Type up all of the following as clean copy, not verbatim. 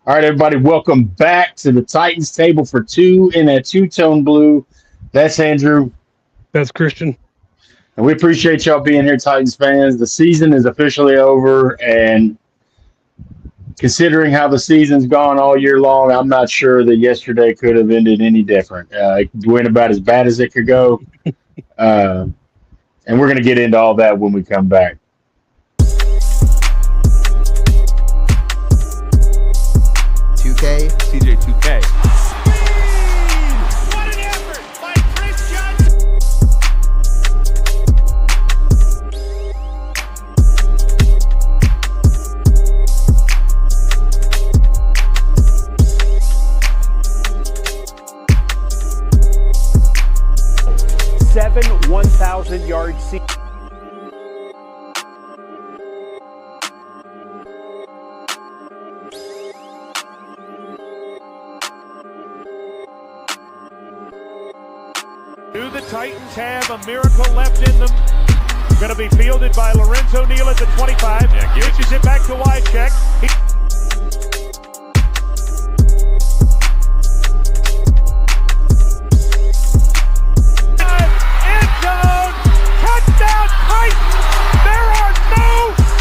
All right, everybody, welcome back to the Titans table for two in a two-tone blue. That's Andrew, That's Christian. and we appreciate y'all being here, Titans fans. The season is officially over, and considering how the season's gone all year long, I'm not sure that yesterday could have ended any different. It went about as bad as it could go, uh, and we're going to get into all that when we come back. 2K. CJ 2K. What an effort by Chris Johnson. Seven 1,000-yard season. Do the Titans have a miracle left in them? Going to be fielded by Lorenzo Neal at the 25. Yeah, give it Pitches it back to Wycheck. End zone. Touchdown Titans. There are no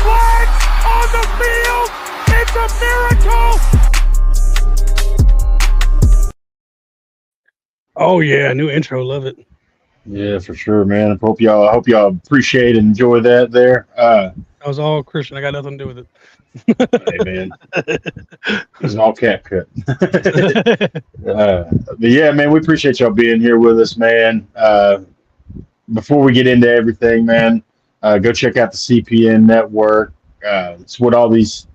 flags on the field. It's a miracle. Oh yeah, new intro. Love it. Yeah, for sure, man. I hope y'all appreciate and enjoy that there. That was all Christian. I got nothing to do with Hey, man, it's all cat cut. it. But yeah, man, we appreciate y'all being here with us, man. Before we get into everything, man, go check out the CPN network. It's what all these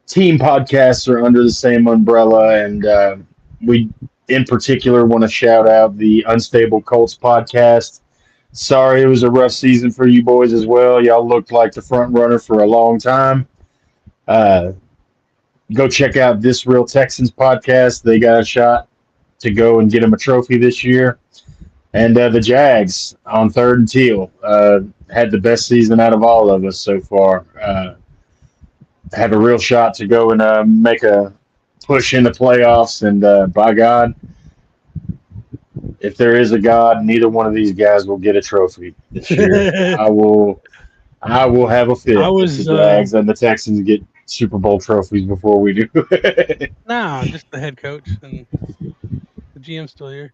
team podcasts are under the same umbrella, and we, in particular, want to shout out the Unstable Colts podcast. Sorry, it was a rough season for you boys as well. Y'all looked like the front runner for a long time. Uh, Go check out This Real Texans podcast. They got a shot to go and get him a trophy this year. And the Jags on Third and Teal had the best season out of all of us so far. Have a real shot to go and make a push in the playoffs. And by God, if there is a God, neither one of these guys will get a trophy this year. I will have a fit I if was, the Jags and the Texans get Super Bowl trophies before we do. Nah, just the head coach and the GM's still here.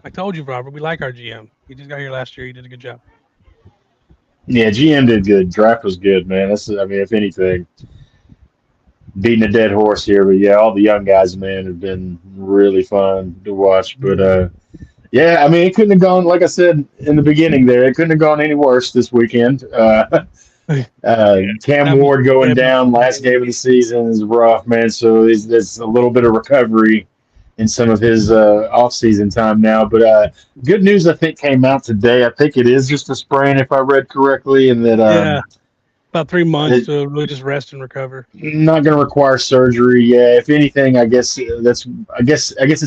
I told you, Robert, we like our GM. He just got here last year. He did a good job. Yeah, GM did good. Draft was good, man. I mean, if anything, beating a dead horse here. But yeah, all the young guys, man, have been really fun to watch. But yeah, I mean, it couldn't have gone, like I said in the beginning there, it couldn't have gone any worse this weekend. Cam Ward going down last game of the season is rough, man. So there's a little bit of recovery in some of his off-season time now. But good news, I think, came out today. I think it is just a sprain, if I read correctly, and that Yeah, about 3 months it- to really just rest and recover. not going to require surgery. Yeah, if anything, I guess it's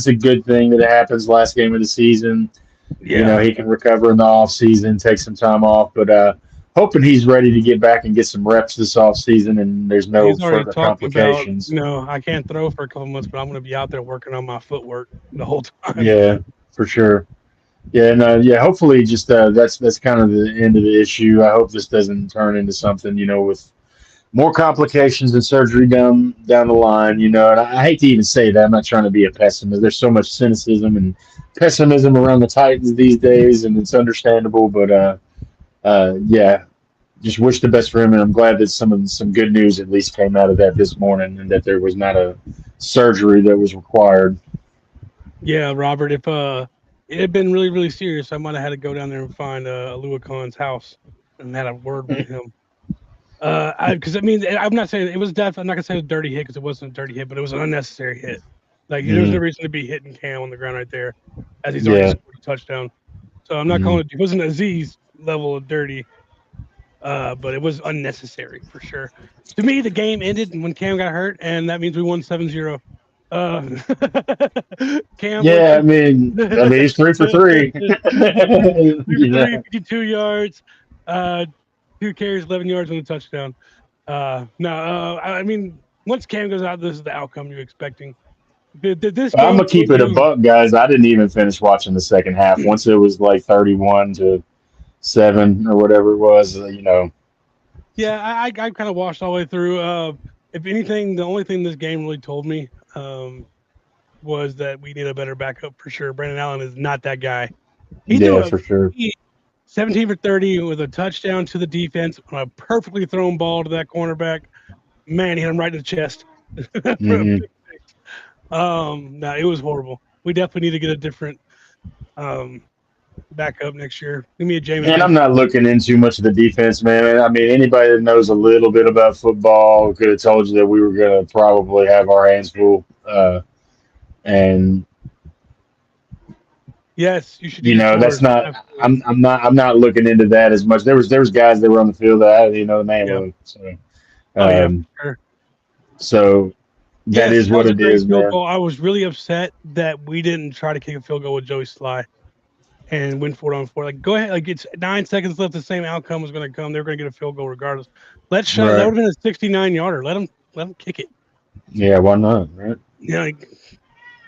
a good thing that it happens last game of the season. You know, he can recover in the off-season, take some time off. But hoping he's ready to get back and get some reps this off-season, and there's no He's already further talked about, complications. I can't throw for a couple months, but I'm going to be out there working on my footwork the whole time. Yeah, for sure. Yeah, and yeah. Hopefully, just that's kind of the end of the issue. I hope this doesn't turn into something, with more complications and surgery down the line. And I hate to even say that. I'm not trying to be a pessimist. There's so much cynicism and pessimism around the Titans these days, and it's understandable. But yeah, just wish the best for him, and I'm glad that some good news at least came out of that this morning, and that there was not a surgery that was required. Yeah, Robert, if it had been really, really serious, I might have had to go down there and find Alua Khan's house and had a word with him. Because I'm not saying it was definitely. I'm not gonna say it was a dirty hit because it wasn't a dirty hit, but it was an unnecessary hit. Like there was no reason to be hitting Cam on the ground right there, as he's already scored a touchdown. So I'm not calling it wasn't Aziz level of dirty, but it was unnecessary for sure. To me, the game ended when Cam got hurt, and that means we won 7-0. Cam. Yeah, I mean, he's 3 for 3. 3 for 3, Yeah. 52 yards, 2 carries, 11 yards, and a touchdown. I mean, once Cam goes out, this is the outcome you're expecting. This I'm game gonna keep it a you- buck, guys. I didn't even finish watching the second half. Once it was like 31-7 or whatever it was, Yeah, I kind of watched all the way through. If anything, the only thing this game really told me was that we need a better backup for sure. Brandon Allen is not that guy. He threw yeah, a for sure. 17 for 30 with a touchdown to the defense on a perfectly thrown ball to that cornerback. Man, he hit him right in the chest. Mhm. No, it was horrible. We definitely need to get a different backup next year. Give me a James. And I'm not looking into much of the defense, man. I mean, anybody that knows a little bit about football could have told you that we were going to probably have our hands full. And Yes, you should. that's not. I'm not looking into that as much. There was guys that were on the field that I didn't know the name Yeah. of. So, Yeah, for sure. so that Yes, is what was a it great is, field man. goal. I was really upset that we didn't try to kick a field goal with Joey Sly and win 4-on-4. Like, go ahead. Like, it's 9 seconds left. The same outcome was going to come. They were going to get a field goal regardless. Let's show. Right. That would have been a 69-yarder. Let him kick it. Yeah, why not? Right? Yeah, like,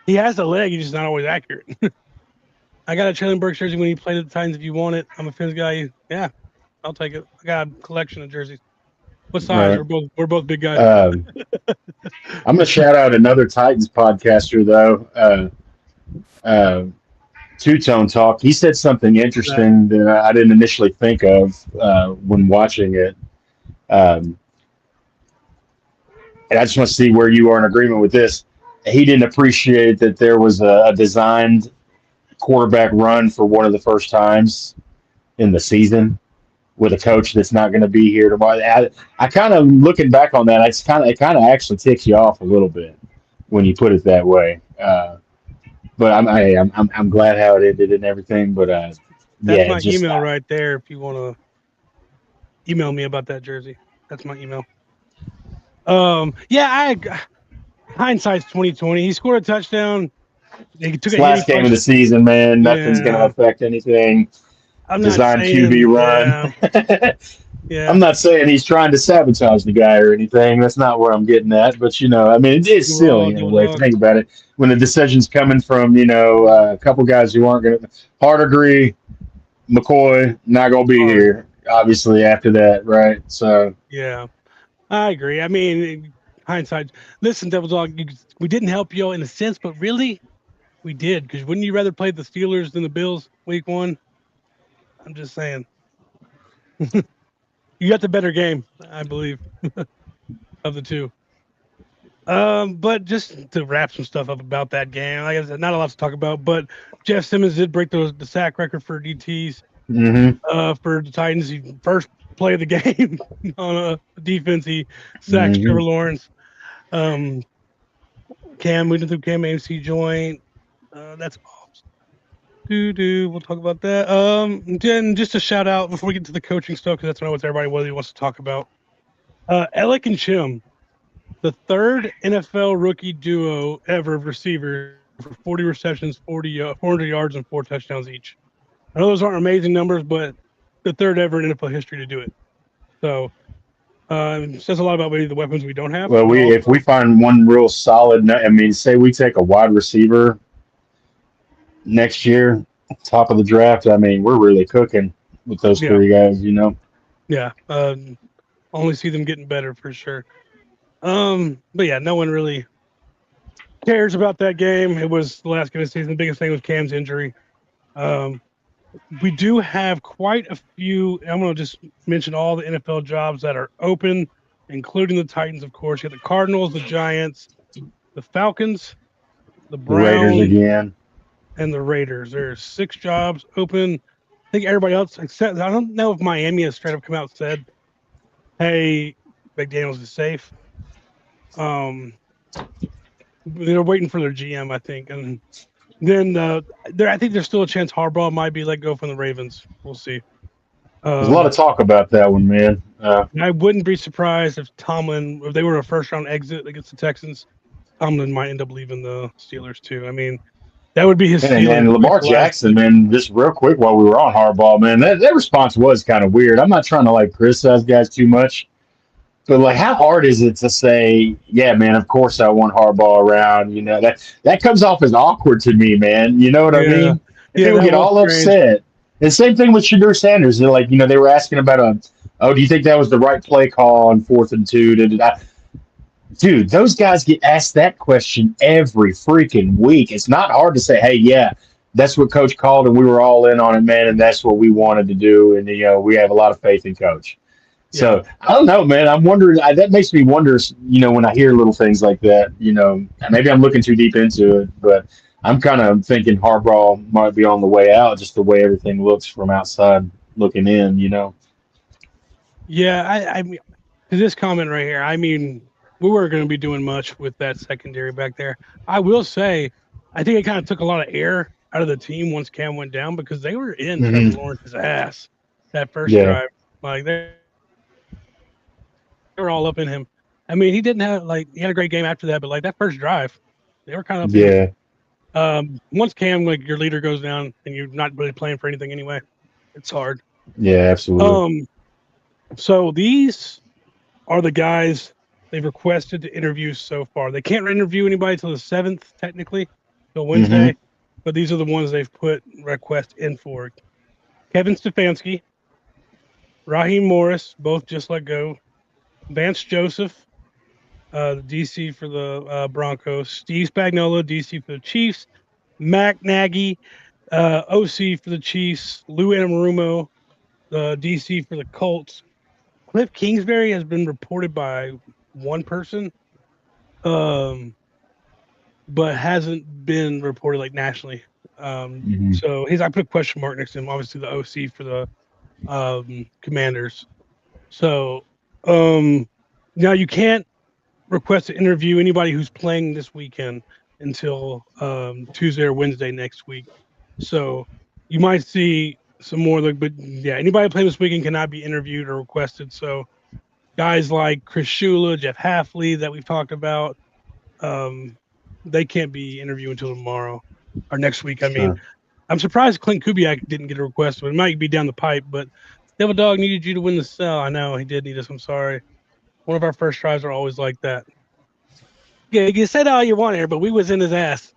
he has the leg. He's just not always accurate. I got a Traylon Burks jersey when he played at the Titans. If you want it, I'm a Fins guy. Yeah, I'll take it. I got a collection of jerseys. What size? Right. We're both big guys. I'm gonna shout out another Titans podcaster though. Two-Tone Talk. He said something interesting that I didn't initially think of when watching it. And I just want to see where you are in agreement with this. He didn't appreciate that there was a designed quarterback run for one of the first times in the season with a coach that's not going to be here tomorrow. I kind of looking back on that, it kind of actually ticks you off a little bit when you put it that way. But I'm glad how it ended and everything. But That's my email right there. If you want to email me about that jersey, that's my email. Hindsight's 2020. He scored a touchdown. He took last game of the season, man. Nothing's going to affect anything. I'm Design not saying, QB run. Yeah. I'm not saying he's trying to sabotage the guy or anything. That's not where I'm getting at. But I mean, it's silly in a way. If you think about it, when the decision's coming from a couple guys who aren't going to. Hardigree, McCoy, not going to be here. Obviously, after that, right? So yeah, I agree. I mean, hindsight. Listen, Devil Dog, we didn't help you in a sense, but really, we did. Because wouldn't you rather play the Steelers than the Bills week 1? I'm just saying. You got the better game, I believe, of the two. But just to wrap some stuff up about that game, like I said, not a lot to talk about. But Jeff Simmons did break the sack record for DTs for the Titans. He first play of the game on a defense. He sacked Trevor Lawrence. Cam, we did the Cam AMC joint. That's all. We'll talk about that. Then just a shout out before we get to the coaching stuff, because that's what everybody really wants to talk about. Alec and Chim, the third NFL rookie duo ever of receivers for 40 receptions, 400 yards, and 4 touchdowns each. I know those aren't amazing numbers, but the third ever in NFL history to do it. So it says a lot about maybe the weapons we don't have. Well, if we find one real solid, say we take a wide receiver next year, top of the draft, we're really cooking with those 3 guys, Yeah. Only see them getting better for sure. But yeah, no one really cares about that game. It was the last game of the season. The biggest thing was Cam's injury. We do have quite a few. I'm going to just mention all the NFL jobs that are open, including the Titans, of course. You have the Cardinals, the Giants, the Falcons, the Browns, Raiders again, and the Raiders. There's 6 jobs open. I think everybody else, except I don't know if Miami has straight up come out and said, "Hey, McDaniels is safe." They're waiting for their GM, I think, and then I think there's still a chance Harbaugh might be let go from the Ravens. We'll see. There's a lot of talk about that one, man. I wouldn't be surprised if they were a first-round exit against the Texans, Tomlin might end up leaving the Steelers too. I mean, that would be his. And Lamar Jackson, man, just real quick while we were on Harbaugh, man, that response was kind of weird. I'm not trying to criticize guys too much, But like, how hard is it to say, yeah, man? Of course, I want Harbaugh around. You know that comes off as awkward to me, man. You know what I Yeah. mean? And Yeah, people that get was all strange. upset. And same thing with Shadur Sanders. They're like, they were asking about oh, do you think that was the right play call on 4th and 2? Dude, those guys get asked that question every freaking week. It's not hard to say, hey, yeah, that's what Coach called, and we were all in on it, man, and that's what we wanted to do, and we have a lot of faith in Coach. So I don't know, man. I'm wondering. That makes me wonder. When I hear little things like that. Maybe I'm looking too deep into it, but I'm kind of thinking Harbaugh might be on the way out, just the way everything looks from outside looking in. Yeah, I mean, to this comment right here, I mean, we weren't going to be doing much with that secondary back there. I will say, I think it kind of took a lot of air out of the team once Cam went down because they were in Mhm. Trevor Lawrence's ass that first Yeah. drive. Like they were all up in him. I mean, he didn't have he had a great game after that, but like that first drive, they were kind of up in him. Yeah. Once Cam, like your leader goes down and you're not really playing for anything anyway, it's hard. Yeah. Absolutely. So these are the guys they've requested to interview so far. They can't interview anybody till the 7th, technically, till Wednesday, but these are the ones they've put request in for. Kevin Stefanski, Raheem Morris, both just let go. Vance Joseph, the DC for the Broncos. Steve Spagnuolo, DC for the Chiefs. Mac Nagy, OC for the Chiefs. Lou Anarumo, DC for the Colts. Cliff Kingsbury has been reported by one person, but hasn't been reported nationally. So I put a question mark next to him. Obviously, the OC for the Commanders. So now you can't request to interview anybody who's playing this weekend until Tuesday or Wednesday next week. So you might see some more. But yeah, anybody playing this weekend cannot be interviewed or requested. So guys like Chris Shula, Jeff Halfley that we've talked about, they can't be interviewed until tomorrow or next week. I mean, I'm surprised Clint Kubiak didn't get a request, but it might be down the pipe. But Devil Dog needed you to win the cell. I know he did need us. I'm sorry. One of our first tries are always like that. Yeah, you said all you want here, but we was in his ass.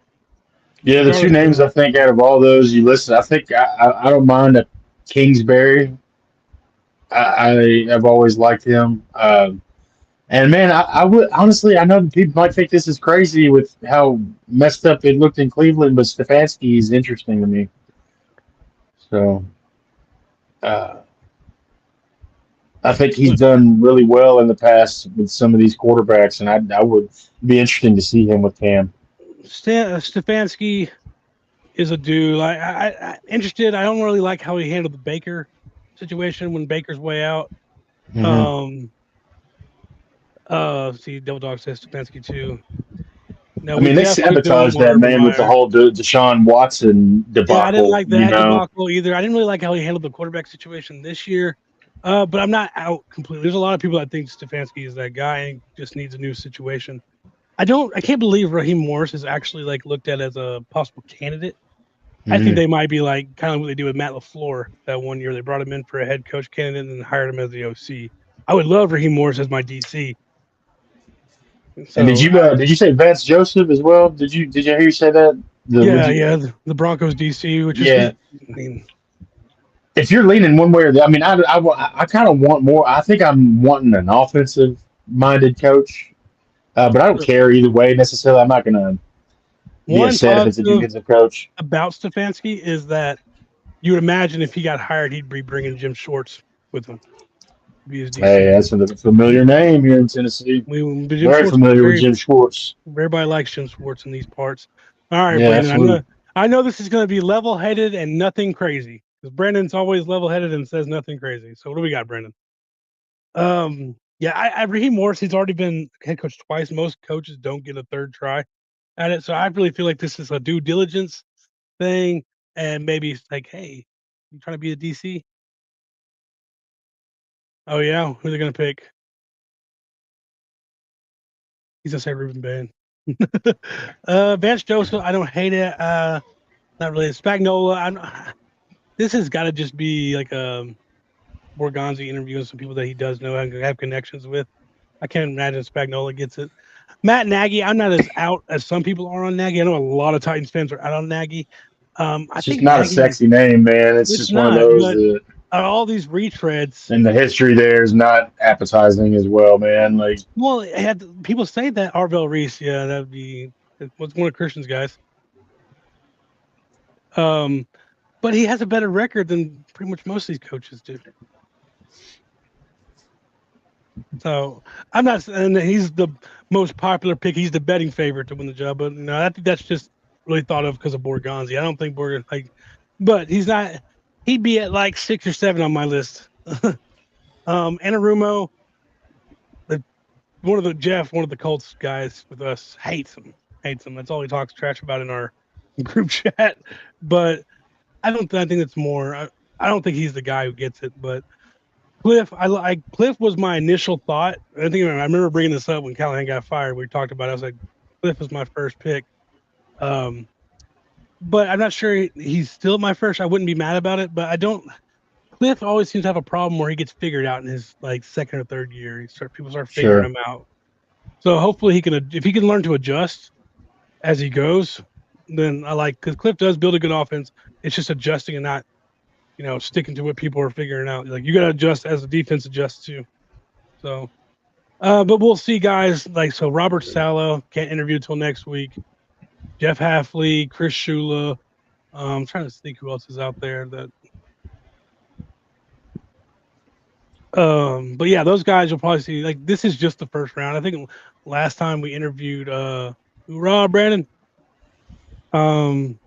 Yeah, the two names I think out of all those you listed, I think I don't mind a Kingsbury. I've always liked him. And man, I would honestly, I know people might think this is crazy with how messed up it looked in Cleveland, but Stefanski is interesting to me. So, I think he's done really well in the past with some of these quarterbacks, and I would be interesting to see him with Cam. Stefanski is a dude. I interested. I don't really like how he handled the Baker situation when Baker's way out. Mm-hmm. See, Devil Dog says Stefanski too. No, I mean, they sabotaged that man with the whole Deshaun Watson debacle. Yeah, I didn't like that debacle either. I didn't really like how he handled the quarterback situation this year. But I'm not out completely. There's a lot of people that think Stefanski is that guy and just needs a new situation. I can't believe Raheem Morris is actually looked at as a possible candidate. Mm-hmm. I think they might be kind of what they do with Matt LaFleur that one year. They brought him in for a head coach candidate and then hired him as the OC. I would love Raheem Morris as my DC. So, and did you say Vance Joseph as well? Did you hear you say that? The Broncos DC, which is if you're leaning one way or the other, I mean, I kind of want more. I think I'm wanting an offensive-minded coach, but I don't care either way necessarily. I'm not going to be upset if it's a defensive coach. About Stefanski is that you would imagine if he got hired, he'd be bringing Jim Schwartz with him. Hey, that's a familiar name here in Tennessee. Very familiar with Jim Schwartz. Everybody likes Jim Schwartz in these parts. All right, Brandon. I know this is going to be level-headed and nothing crazy. Because Brandon's always level-headed and says nothing crazy. So what do we got, Brandon? Raheem Morris, he's already been head coach twice. Most coaches don't get a third try at it. So I really feel like this is a due diligence thing. And maybe it's hey, you trying to be a DC? Oh, yeah? Who are they going to pick? He's going to say Ruben Bain. Vance Joseph, I don't hate it. Not really. Spagnuolo, this has got to just be a Borgonzi interviewing some people that he does know and have connections with. I can't imagine Spagnuolo gets it. Matt Nagy, I'm not as out as some people are on Nagy. I know a lot of Titans fans are out on Nagy. I It's think just not a Nagy, sexy name, man. It's just one of not, those but that, all these retreads. and the history there is not appetizing as well, man. Like, Well, it had people say that Arvell Reese, yeah, that'd be what's one of Christian's guys. But he has a better record than pretty much most of these coaches do. So I'm not saying that he's the most popular pick. He's the betting favorite to win the job, but no, I think that's just really thought of because of Borgonzi. I don't think but he's not. He'd be at like 6 or 7 on my list. Anarumo, one of the Colts guys with us, hates him. That's all he talks trash about in our group chat. But I think it's more. I don't think he's the guy who gets it. But Cliff, Cliff was my initial thought. I remember bringing this up when Callahan got fired. We talked about it. I was like, Cliff was my first pick. But I'm not sure he's still my first. I wouldn't be mad about it. But I don't. Cliff always seems to have a problem where he gets figured out in his like second or third year. People start figuring him out. So hopefully if he can learn to adjust as he goes, then because Cliff does build a good offense. It's just adjusting and not, sticking to what people are figuring out. Like you got to adjust as the defense adjusts too. So, but we'll see, guys. So Robert Saleh can't interview until next week. Jeff Hafley, Chris Shula. I'm trying to think who else is out there that. But yeah, those guys you'll probably see. This is just the first round. I think last time we interviewed hoorah, Brandon. And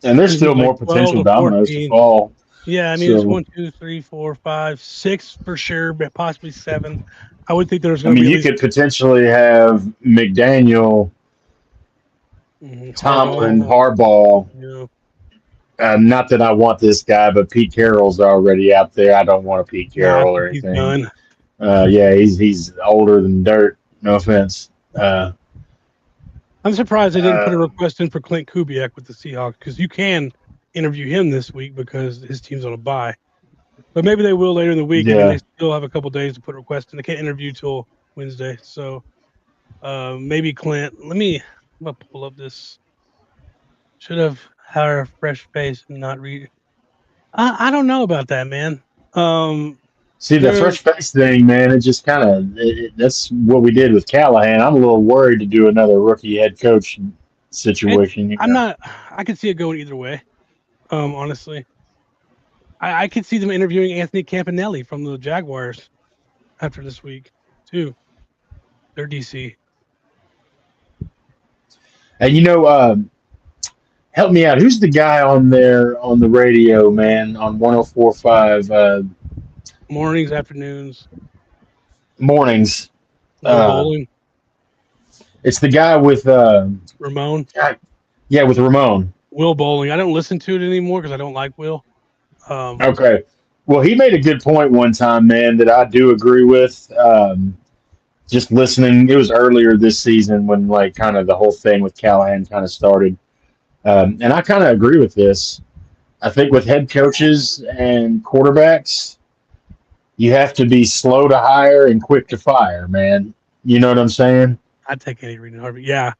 there's still more potential dominoes to fall. Yeah, I mean it's 1, 2, 3, 4, 5, 6 for sure, but possibly 7. I would think there's going to be. You could potentially have McDaniel, Tomlin, Harbaugh. Yeah. Not that I want this guy, but Pete Carroll's already out there. I don't want a Pete Carroll or anything. He's done. Yeah, he's older than dirt. No offense. I'm surprised they didn't put a request in for Clint Kubiak with the Seahawks because you can interview him this week because his team's on a bye. But maybe they will later in the week. Yeah. And they still have a couple days to put a request in. They can't interview till Wednesday. So maybe Clint. I'm going to pull up this. Should have had a fresh face and not read. I don't know about that, man. See, the fresh face thing, man, it just kind of that's what we did with Callahan. I'm a little worried to do another rookie head coach situation. I'm not. I could see it going either way. Honestly, I could see them interviewing Anthony Campanelli from the Jaguars after this week too. They're DC. And help me out. Who's the guy on there on the radio, man, on 104.5? Mornings, afternoons, mornings. bowling. It's the guy with Ramon. Yeah, with Ramon. Will Bowling. I don't listen to it anymore because I don't like Will. Okay. Well, he made a good point one time, man, that I do agree with. Just listening, it was earlier this season when kind of the whole thing with Callahan kind of started. And I kind of agree with this. I think with head coaches and quarterbacks, you have to be slow to hire and quick to fire, man. You know what I'm saying? I'd take Andy Reid and Harvey. Yeah.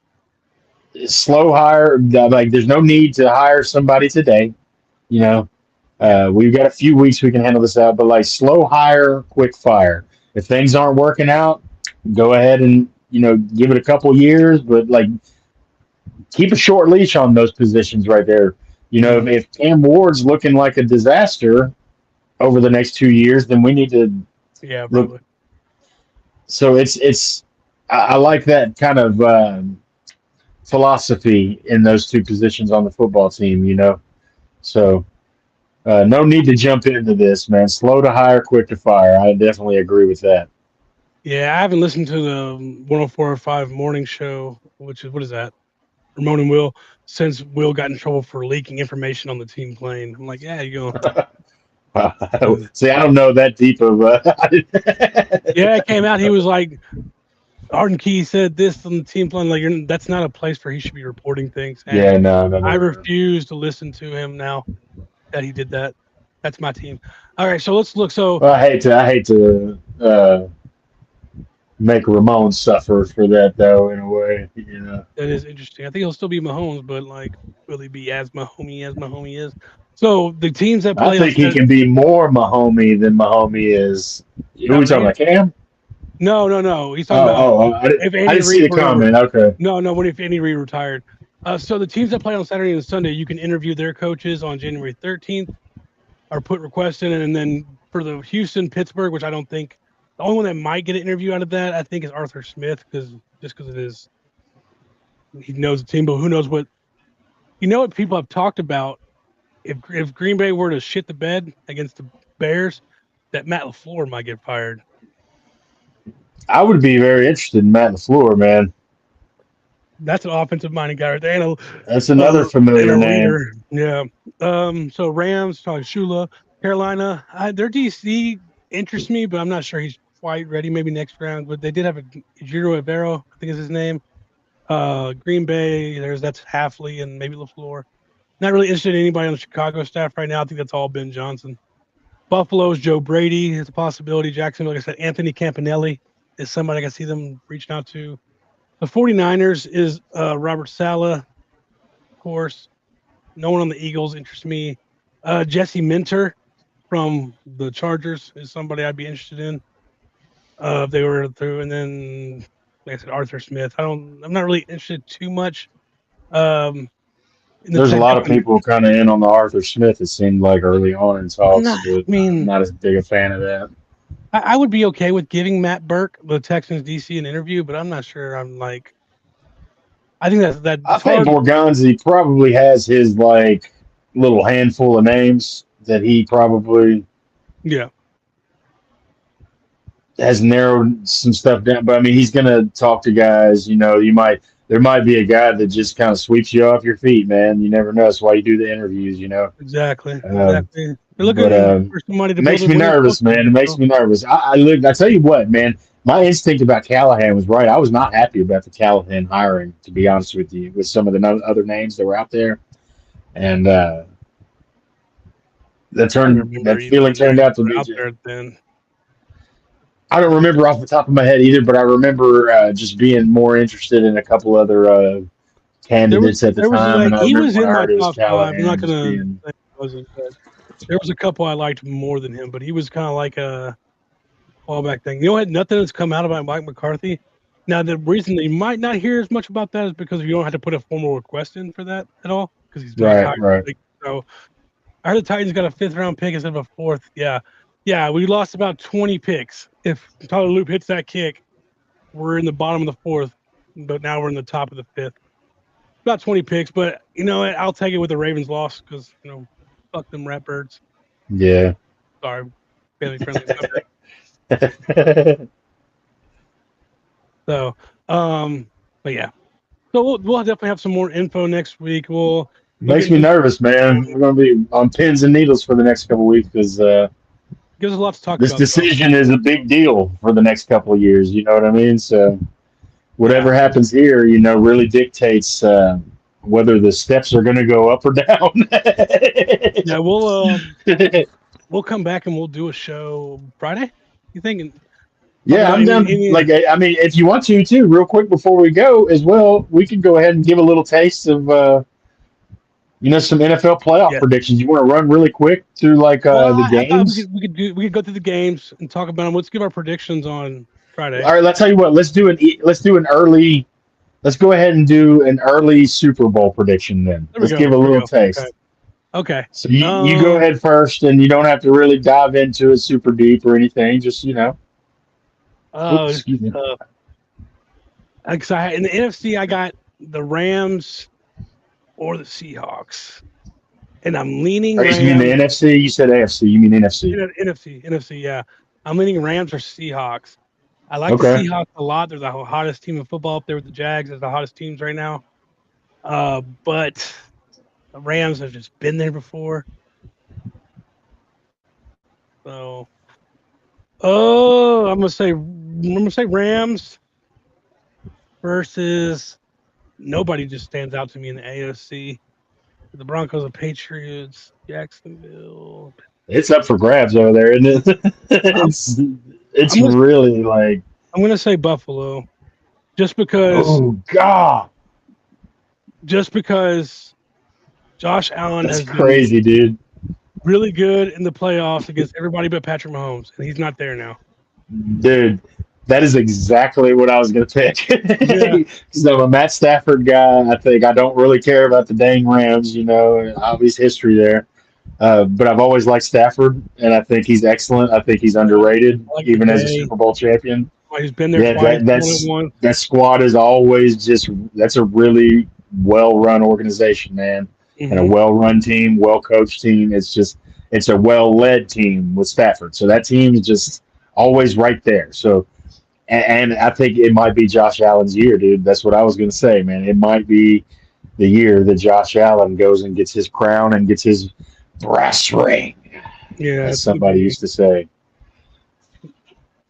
Slow hire. There's no need to hire somebody today. We've got a few weeks we can handle this out, but slow hire, quick fire. If things aren't working out, go ahead and, give it a couple years, but keep a short leash on those positions right there. If Cam Ward's looking like a disaster over the next 2 years, then we need to look. So I like that kind of philosophy in those two positions on the football team, So no need to jump into this, man. Slow to hire, quick to fire. I definitely agree with that. Yeah, I haven't listened to the 104.5 morning show, which is, what is that? Ramon and Will, since Will got in trouble for leaking information on the team plane. I'm like, yeah, you go. See, I don't know that deep of Yeah, it came out. He was like, Arden Key said this on the team plane. That's not a place where he should be reporting things. And yeah, no. I refuse to listen to him now that he did that. That's my team. All right, so let's look. So I hate to make Ramon suffer for that, though, in a way. You know, That is interesting. I think he'll still be Mahomes, but like, will he be as Mahomey is? So the teams that I play on think he can be more Mahomey than Mahomey is. Who are we talking about, Cam? No. He's talking about I if didn't see the comment. Okay. No. When if Andy Reid retired. So the teams that play on Saturday and Sunday, you can interview their coaches on January 13th, or put requests in, and then for the Houston, Pittsburgh, which I don't think the only one that might get an interview out of that, I think, is Arthur Smith, because it is he knows the team, but who knows what people have talked about. If Green Bay were to shit the bed against the Bears, that Matt LaFleur might get fired. I would be very interested in Matt LaFleur, man. That's an offensive-minded guy right there. That's another familiar name. Reader. Yeah. So Rams, probably Shula, Carolina. Their DC interests me, but I'm not sure he's quite ready. Maybe next round. But they did have a Giro Evero, I think is his name. Green Bay, that's Halfley and maybe LaFleur. Not really interested in anybody on the Chicago staff right now. I think that's all Ben Johnson. Buffalo's Joe Brady is a possibility. Jacksonville, like I said, Anthony Campanelli is somebody I can see them reaching out to. The 49ers is Robert Saleh, of course. No one on the Eagles interests me. Jesse Minter from the Chargers is somebody I'd be interested in if they were through. And then, like I said, Arthur Smith. I'm not really interested too much. There's a lot of people kind of in on the Arthur Smith, it seemed like, early on in talks. I'm not as big a fan of that. I would be okay with giving Matt Burke, the Texans DC, an interview, but I'm not sure. I think that. I think Borgonzi probably has his like little handful of names that he probably has narrowed some stuff down. But I mean, he's gonna talk to guys. You know, there might be a guy that just kind of sweeps you off your feet, man. You never know. That's why you do the interviews. You know. Exactly. They're looking for somebody to. It makes me nervous, man. It makes me nervous. I tell you what, man. My instinct about Callahan was right. I was not happy about the Callahan hiring, to be honest with you, with some of the other names that were out there, and that feeling turned out to be. Out there then. I don't remember off the top of my head either, but I remember just being more interested in a couple other candidates at the time. He was in my top five. I'm not gonna say it wasn't. There was a couple I liked more than him, but he was kind of like a fallback thing. You know what? Nothing has come out about Mike McCarthy. Now, the reason that you might not hear as much about that is because you don't have to put a formal request in for that at all, because he's right. So I heard the Titans got a 5th-round pick instead of a 4th. Yeah, we lost about 20 picks. If Tyler Loop hits that kick, we're in the bottom of the 4th, but now we're in the top of the 5th. About 20 picks, but you know what? I'll take it with the Ravens loss because, you know, fuck them Ratbirds. Yeah. Sorry. Family friendly. So, but yeah. So we'll definitely have some more info next week. Makes me nervous, man. We're going to be on pins and needles for the next couple of weeks because gives us a lot to talk this about. This decision is a big deal for the next couple of years. You know what I mean? So whatever happens here, you know, really dictates whether the steps are going to go up or down. Yeah, we'll come back and we'll do a show Friday. You thinking? Yeah, I'm down. I mean, if you want to, too, real quick before we go as well, we could go ahead and give a little taste of, some NFL playoff predictions. You want to run really quick through the games? We could go through the games and talk about them. Let's give our predictions on Friday. All right, let's tell you what. Let's go ahead and do an early Super Bowl prediction then. Let's give a little taste. Okay. So you go ahead first, and you don't have to really dive into it super deep or anything. Just, you know. Excuse me. In the NFC, I got the Rams or the Seahawks, and I'm leaning. You mean the NFC? You said AFC. You mean NFC? NFC. Yeah, I'm leaning Rams or Seahawks. I like the Seahawks a lot. They're the hottest team in football up there with the Jags. They're the hottest teams right now. But the Rams have just been there before. So, I'm gonna say Rams versus nobody just stands out to me in the AFC. The Broncos, the Patriots, Jacksonville. It's up for grabs over there, isn't it? It's really like I'm gonna say Buffalo, just because Oh God, Josh Allen that's has been crazy, dude. really good in the playoffs against everybody but Patrick Mahomes, and he's not there now. Dude, that is exactly what I was going to pick. Yeah. Because I'm a Matt Stafford guy. I don't really care about the dang Rams, obvious history there. But I've always liked Stafford, and I think he's excellent. I think he's underrated, I like even as a McVay. Super Bowl champion. He's been there Yeah, twice. that's Won it that squad is always that's a really well-run organization, man, once. and a well-run team, well-coached team. It's a well-led team with Stafford. So that team is just always right there. So, and I think it might be Josh Allen's year, dude. That's what I was going to say, man. It might be the year that Josh Allen goes and gets his crown and gets his brass ring, Yeah, as somebody used to say.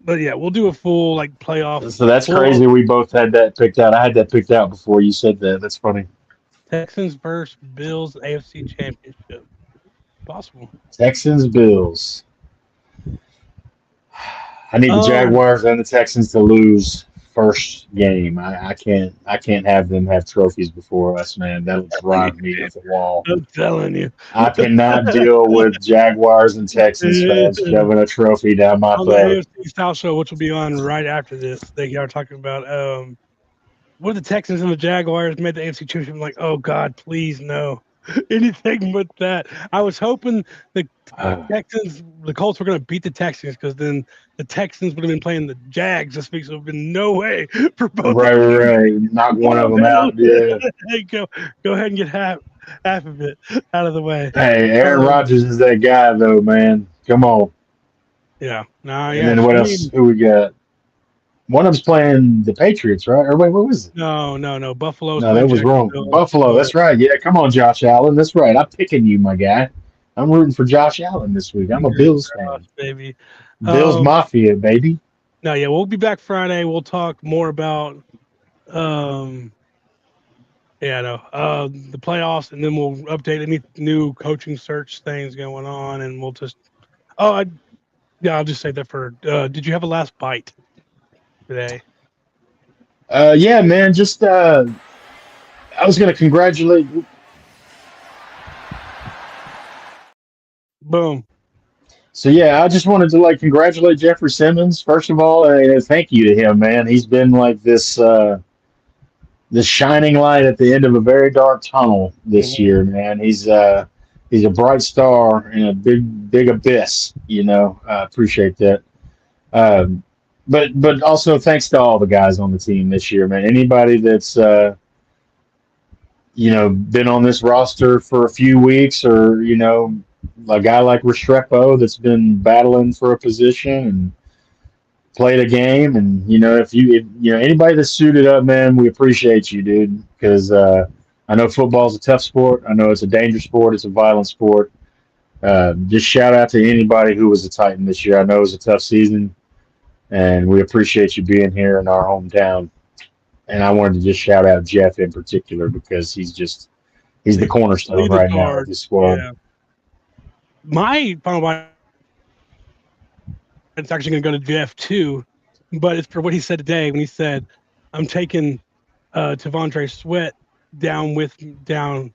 but yeah, we'll do a full playoff. So that's full crazy. We both had that picked out. I had that picked out before you said that. That's funny. Texans versus Bills AFC Championship. Possible. Texans, Bills. I need the Jaguars and the Texans to lose first game. I can't have them have trophies before us, man. That'll drive me up the wall. I'm telling you. I cannot deal with Jaguars and Texans fans shoving a trophy down my On the throat. AFC South show, which will be on right after this, they are talking about what the Texans and the Jaguars made the AFC Championship. I'm like, oh God, please no. Anything but that. I was hoping the Colts were going to beat the Texans because then the Texans would have been playing the Jags this week. So there'd been no way for both. Right. Knock one of them out. Yeah. Hey, go ahead and get half of it out of the way. Hey, Aaron Rodgers is that guy, though, man. Come on. Yeah. Nah. And Yeah. then what else? Who we got? One of them's playing the Patriots, right? Or wait, what was it? No. Buffalo. No, that was wrong. Buffalo. That's right. Yeah, come on, Josh Allen. That's right. I'm picking you, my guy. I'm rooting for Josh Allen this week. I'm a Bills fan. Baby. Bills Mafia, baby. No, yeah, we'll be back Friday. We'll talk more about the playoffs, and then we'll update any new coaching search things going on, and we'll just I'll just say that for did you have a last bite today? Yeah, man, just I was gonna congratulate. Boom. So yeah, I just wanted to congratulate Jeffrey Simmons first of all, and thank you to him, man. He's been like this shining light at the end of a very dark tunnel this year, man. He's a bright star in a big abyss. I appreciate that. But also thanks to all the guys on the team this year, man. Anybody that's been on this roster for a few weeks, or a guy like Restrepo that's been battling for a position and played a game, and if anybody that's suited up, man, we appreciate you, dude. Because I know football's a tough sport. I know it's a dangerous sport. It's a violent sport. Just shout out to anybody who was a Titan this year. I know it was a tough season, and we appreciate you being here in our hometown. And I wanted to just shout out Jeff in particular because he's the cornerstone right now of this squad. Yeah. My final bite, it's actually going to go to Jeff too, but it's for what he said today when he said, "I'm taking T'Vondre Sweat down to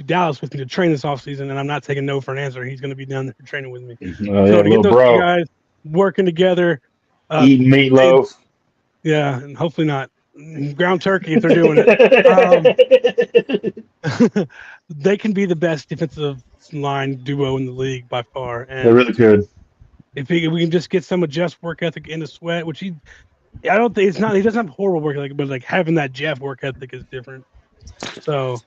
Dallas with me to train this offseason, and I'm not taking no for an answer. He's going to be down there training with me." So to get those two guys working together, eating meatloaf. Yeah, and hopefully not ground turkey if they're doing it. They can be the best defensive line duo in the league by far. And they really could. If we can just get some of Jeff's work ethic into Sweat, which I don't think he doesn't have horrible work ethic, but having that Jeff work ethic is different. So,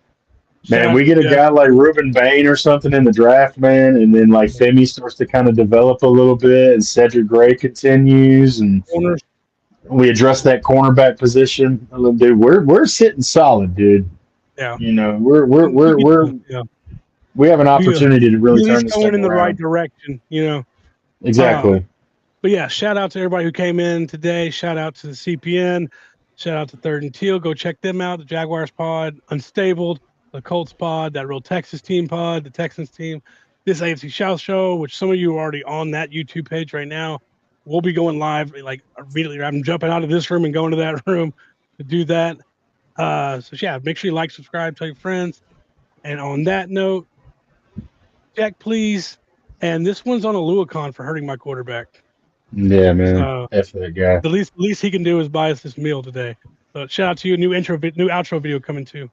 man, we get a guy like Ruben Bain or something in the draft, man, and then Femi starts to kind of develop a little bit, and Cedric Gray continues, and we address that cornerback position a little bit. We're sitting solid, dude. Yeah, we have an opportunity to really turn this going in the around. right direction, Exactly. But yeah, shout out to everybody who came in today. Shout out to the CPN. Shout out to Third and Teal. Go check them out. The Jaguars pod, Unstabled, the Colts pod, that Real Texas team pod, the Texans team, this AFC South show, which some of you are already on that YouTube page right now. we'll be going live like immediately. I'm jumping out of this room and going to that room to do that. So yeah, make sure you like, subscribe, tell your friends. And on that note, check please. And this one's on Aluakon for hurting my quarterback. Yeah, man. F that guy. The least he can do is buy us this meal today. So shout out to you. New outro video coming too.